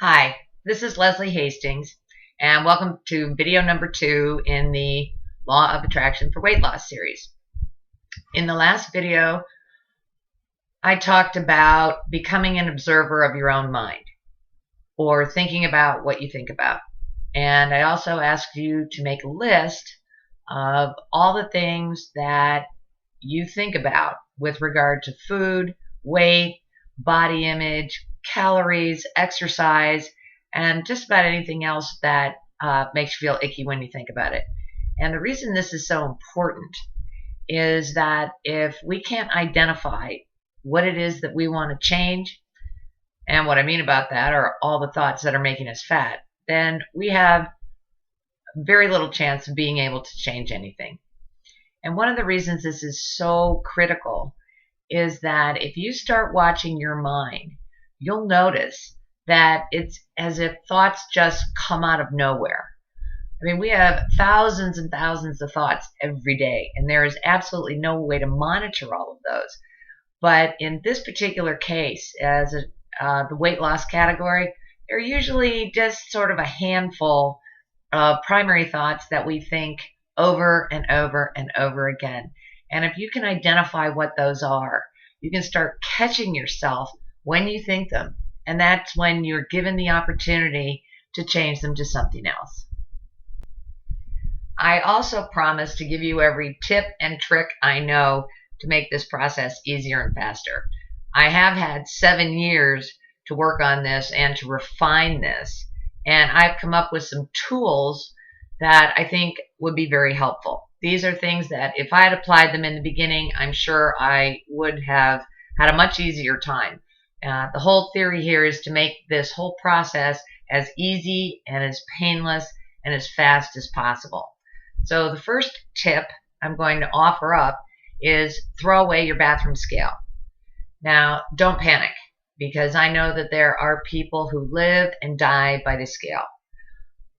Hi, this is Leslie Hastings, and welcome to video number 2 in the Law of Attraction for Weight Loss series. In the last video, I talked about becoming an observer of your own mind, or thinking about what you think about. And I also asked you to make a list of all the things that you think about with regard to food, weight, body image, calories, exercise, and just about anything else that makes you feel icky when you think about it. And the reason this is so important is that if we can't identify what it is that we want to change, and what I mean about that are all the thoughts that are making us fat, then we have very little chance of being able to change anything. And one of the reasons this is so critical is that if you start watching your mind, you'll notice that it's as if thoughts just come out of nowhere. I mean, we have thousands and thousands of thoughts every day, and there is absolutely no way to monitor all of those. But in this particular case, as the weight loss category, they're usually just sort of a handful of primary thoughts that we think over and over and over again. And if you can identify what those are, you can start catching yourself when you think them. And that's when you're given the opportunity to change them to something else. I also promise to give you every tip and trick I know to make this process easier and faster. I have had 7 years to work on this and to refine this. And I've come up with some tools that I think would be very helpful. These are things that if I had applied them in the beginning, I'm sure I would have had a much easier time. The whole theory here is to make this whole process as easy and as painless and as fast as possible. So the first tip I'm going to offer up is throw away your bathroom scale. Now, don't panic, because I know that there are people who live and die by the scale.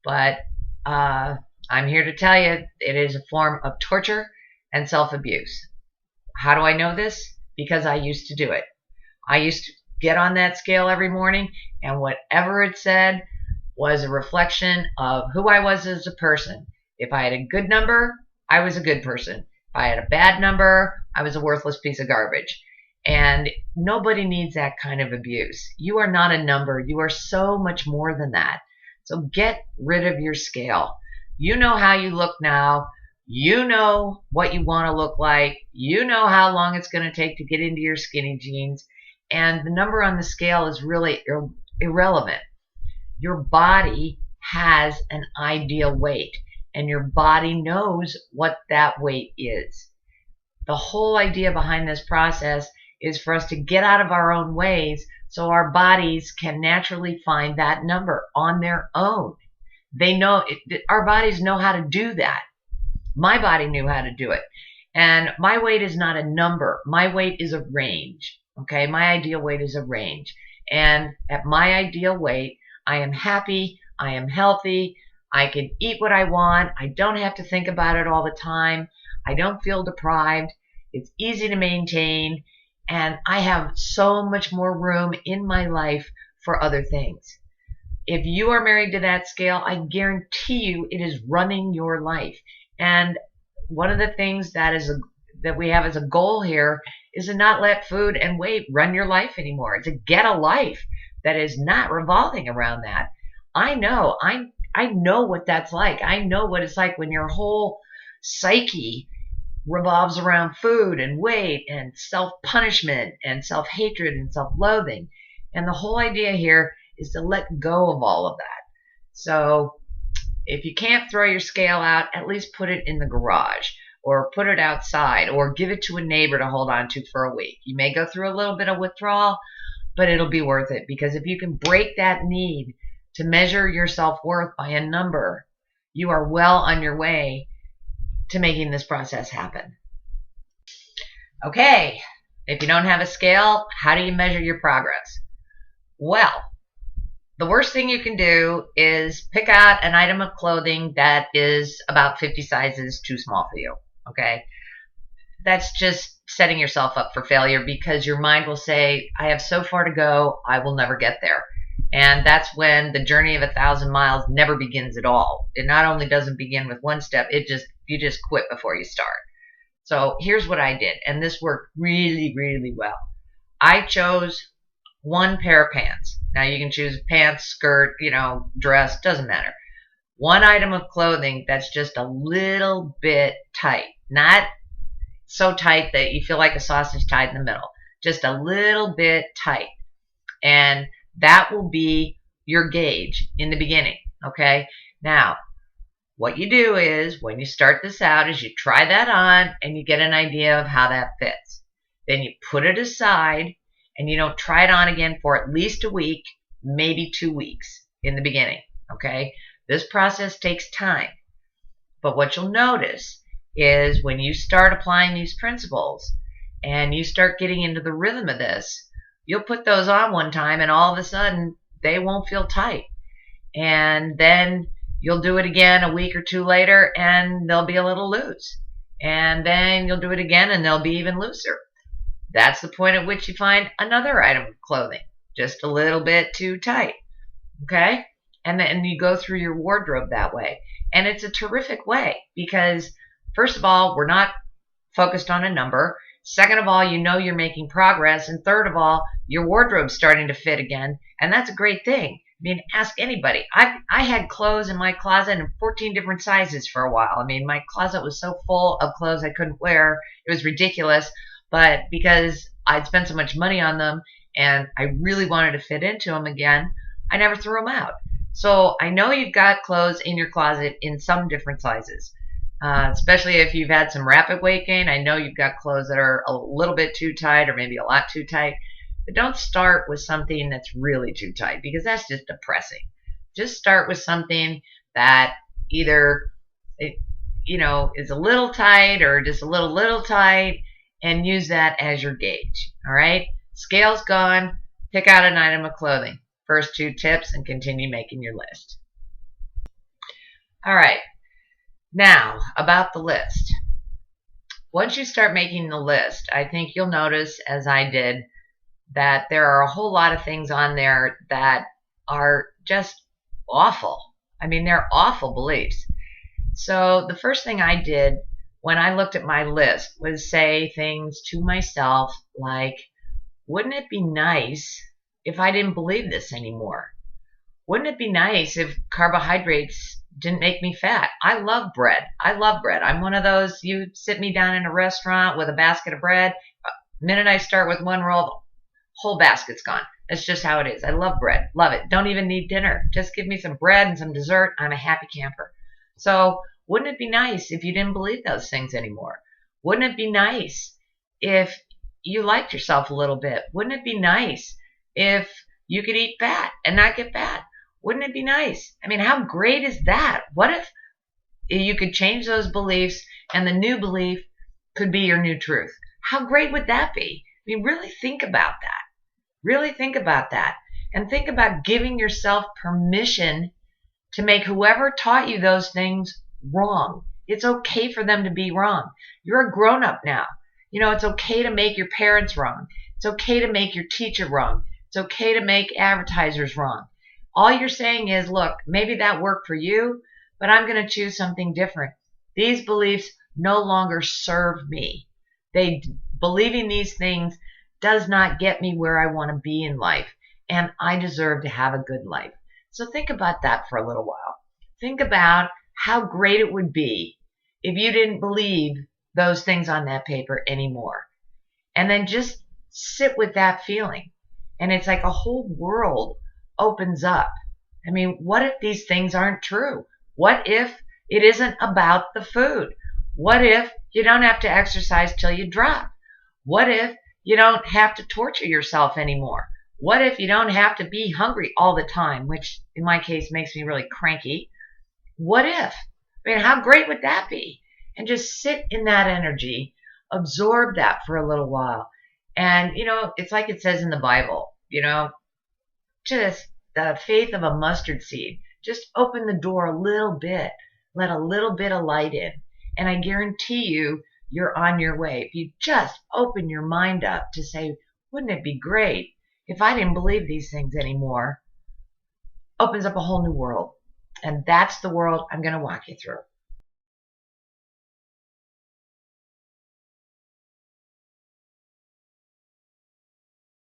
But I'm here to tell you it is a form of torture and self-abuse. How do I know this? Because I used to do it. I used to get on that scale every morning, and whatever it said was a reflection of who I was as a person. If I had a good number, I was a good person. If I had a bad number, I was a worthless piece of garbage. And nobody needs that kind of abuse. You are not a number. You are so much more than that. So get rid of your scale. You know how you look now. You know what you want to look like. You know how long it's going to take to get into your skinny jeans. And the number on the scale is really irrelevant. Your body has an ideal weight, and your body knows what that weight is. The whole idea behind this process is for us to get out of our own ways so our bodies can naturally find that number on their own. They know our bodies know how to do that. My body knew how to do it. And my weight is not a number. My weight is a range. Okay, my ideal weight is a range. And at my ideal weight, I am happy, I am healthy, I can eat what I want, I don't have to think about it all the time, I don't feel deprived, it's easy to maintain, and I have so much more room in my life for other things. If you are married to that scale, I guarantee you it is running your life. And one of the things that we have as a goal here is to not let food and weight run your life anymore. To get a life that is not revolving around that. I know what that's like. I know what it's like when your whole psyche revolves around food and weight and self-punishment and self-hatred and self-loathing. And the whole idea here is to let go of all of that. So if you can't throw your scale out, at least put it in the garage or put it outside or give it to a neighbor to hold on to for a week. You may go through a little bit of withdrawal, but it'll be worth it, because if you can break that need to measure your self-worth by a number, you are well on your way to making this process happen. Okay, if you don't have a scale, how do you measure your progress? Well, the worst thing you can do is pick out an item of clothing that is about 50 sizes too small for you, okay? That's just setting yourself up for failure, because your mind will say, I have so far to go, I will never get there. And that's when the journey of 1,000 miles never begins at all. It not only doesn't begin with one step, you just quit before you start. So here's what I did, and this worked really, really well. I chose one pair of pants. Now you can choose pants, skirt, dress, doesn't matter. One item of clothing that's just a little bit tight. Not so tight that you feel like a sausage tied in the middle. Just a little bit tight. And that will be your gauge in the beginning, okay? Now, what you do is, when you start this out, is you try that on and you get an idea of how that fits. Then you put it aside and you don't try it on again for at least a week, maybe 2 weeks in the beginning, okay? This process takes time. But what you'll notice is when you start applying these principles and you start getting into the rhythm of this, you'll put those on one time and all of a sudden they won't feel tight. And then you'll do it again a week or two later and they'll be a little loose. And then you'll do it again and they'll be even looser. That's the point at which you find another item of clothing just a little bit too tight. Okay? And then you go through your wardrobe that way. And it's a terrific way because, first of all, we're not focused on a number. Second of all, you know you're making progress. And third of all, your wardrobe's starting to fit again. And that's a great thing. I mean, ask anybody. I had clothes in my closet in 14 different sizes for a while. I mean, my closet was so full of clothes I couldn't wear. It was ridiculous. But because I'd spent so much money on them and I really wanted to fit into them again, I never threw them out. So I know you've got clothes in your closet in some different sizes, especially if you've had some rapid weight gain. I know you've got clothes that are a little bit too tight or maybe a lot too tight. But don't start with something that's really too tight because that's just depressing. Just start with something that either is a little tight or just a little tight, and use that as your gauge. All right? Scale's gone. Pick out an item of clothing. First 2 tips and continue making your list. All right. Now, about the list. Once you start making the list, I think you'll notice, as I did, that there are a whole lot of things on there that are just awful. I mean, they're awful beliefs. So the first thing I did when I looked at my list was say things to myself like, wouldn't it be nice if I didn't believe this anymore? Wouldn't it be nice if carbohydrates didn't make me fat? I love bread. I love bread. I'm one of those, you sit me down in a restaurant with a basket of bread, the minute I start with one roll, the whole basket's gone. That's just how it is. I love bread. Love it. Don't even need dinner. Just give me some bread and some dessert. I'm a happy camper. So wouldn't it be nice if you didn't believe those things anymore? Wouldn't it be nice if you liked yourself a little bit? Wouldn't it be nice if you could eat fat and not get fat? Wouldn't it be nice? I mean, how great is that? What if you could change those beliefs and the new belief could be your new truth? How great would that be? I mean, really think about that. Really think about that. And think about giving yourself permission to make whoever taught you those things wrong. It's okay for them to be wrong. You're a grown-up now. It's okay to make your parents wrong. It's okay to make your teacher wrong. It's okay to make advertisers wrong. All you're saying is, look, maybe that worked for you, but I'm going to choose something different. These beliefs no longer serve me. Believing these things does not get me where I want to be in life, and I deserve to have a good life. So think about that for a little while. Think about how great it would be if you didn't believe those things on that paper anymore. And then just sit with that feeling. And it's like a whole world opens up. I mean, what if these things aren't true? What if it isn't about the food? What if you don't have to exercise till you drop? What if you don't have to torture yourself anymore? What if you don't have to be hungry all the time, which in my case makes me really cranky? What if? I mean, how great would that be? And just sit in that energy, absorb that for a little while. And, it's like it says in the Bible, just the faith of a mustard seed. Just open the door a little bit, let a little bit of light in. And I guarantee you're on your way. If you just open your mind up to say, wouldn't it be great if I didn't believe these things anymore? opens up a whole new world. And that's the world I'm going to walk you through.